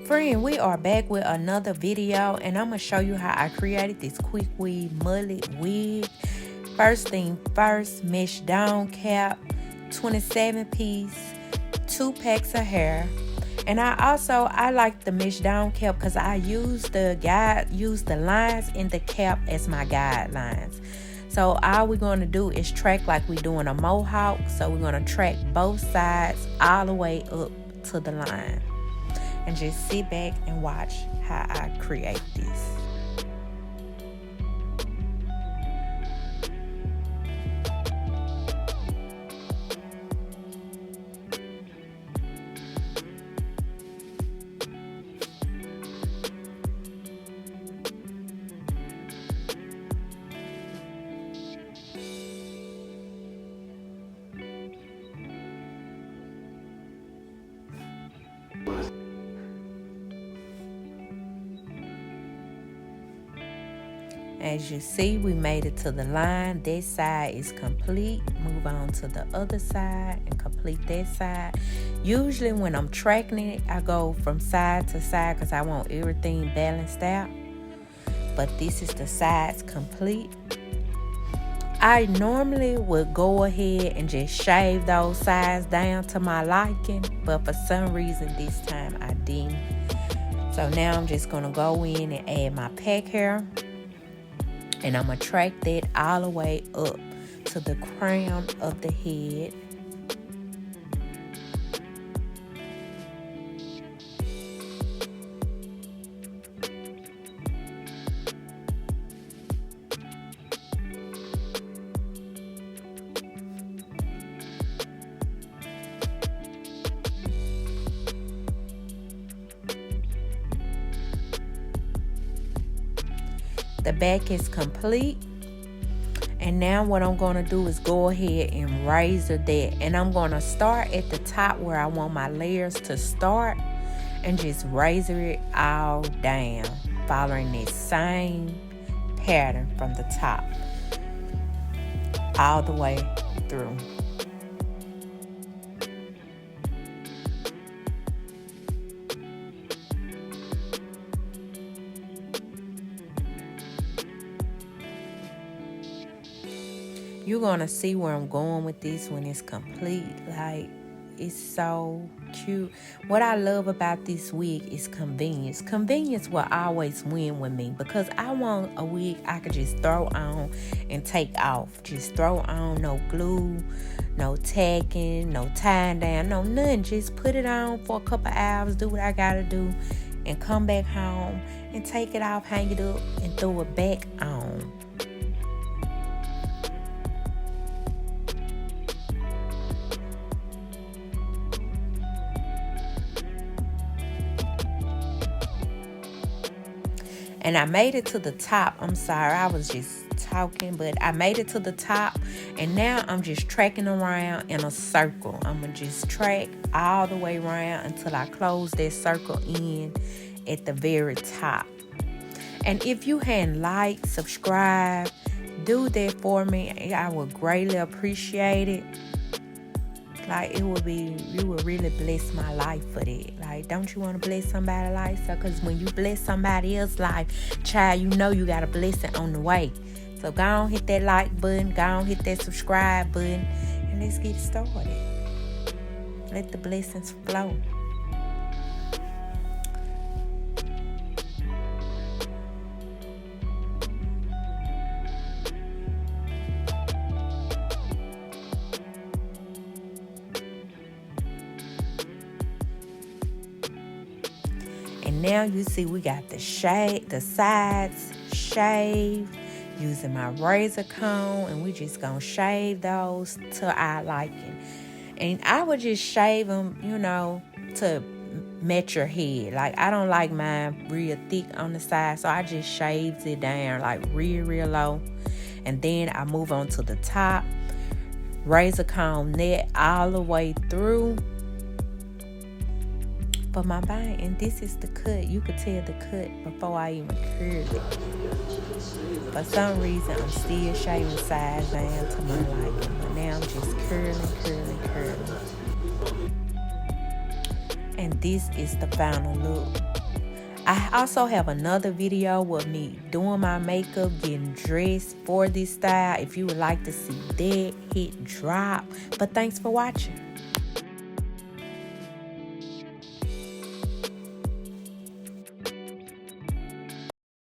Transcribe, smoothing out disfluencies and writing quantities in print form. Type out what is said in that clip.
Friend, we are back with another video, and I'm going to show you how I created this quick weave mullet wig. First thing first, mesh down cap, 27 piece, 2 packs of hair. And I like the mesh down cap because I use the lines in the cap as my guidelines. So all we're going to do is track like we're doing a mohawk. So we're going to track both sides all the way up to the line. And just sit back and watch how I create this. As you see, we made it to the line. This side is complete. Move on to the other side and complete that side. Usually when I'm tracking it, I go from side to side because I want everything balanced out. But this is the sides complete. I normally would go ahead and just shave those sides down to my liking, but for some reason this time I didn't. So now I'm just going to go in and add my pack hair. And I'm going to track that all the way up to the crown of the head. The back is complete, and now what I'm going to do is go ahead and razor that, and I'm going to start at the top where I want my layers to start and just razor it all down, following this same pattern from the top all the way through. You're going to see where I'm going with this when it's complete. Like, it's so cute. What I love about this wig is convenience. Convenience will always win with me because I want a wig I could just throw on and take off. Just throw on, no glue, no tacking, no tying down, no nothing. Just put it on for a couple hours, do what I got to do, and come back home and take it off, hang it up, and throw it back on. And I made it to the top. I'm sorry, I was just talking, but I made it to the top. And now I'm just tracking around in a circle. I'm going to just track all the way around until I close that circle in at the very top. And if you hadn't liked, subscribe, do that for me. I would greatly appreciate it. Like, you would really bless my life for that. Like, don't you want to bless somebody's life? So, because when you bless somebody else's life, child, you know you got a blessing on the way. So, go on, hit that like button. Go on, hit that subscribe button. And let's get started. Let the blessings flow. And now you see we got the sides shaved using my razor comb, and we just gonna shave those to our liking. And I would just shave them, you know, to match your head. Like, I don't like mine real thick on the side, so I just shaved it down like real low. And then I move on to the top, razor comb that all the way through for my bang. And this is the cut. You could tell the cut before I even curled it. For some reason, I'm still shaving sides down to my liking, but now I'm just curling. And this is the final look. I also have another video with me doing my makeup, getting dressed for this style. If you would like to see that, hit drop. But thanks for watching.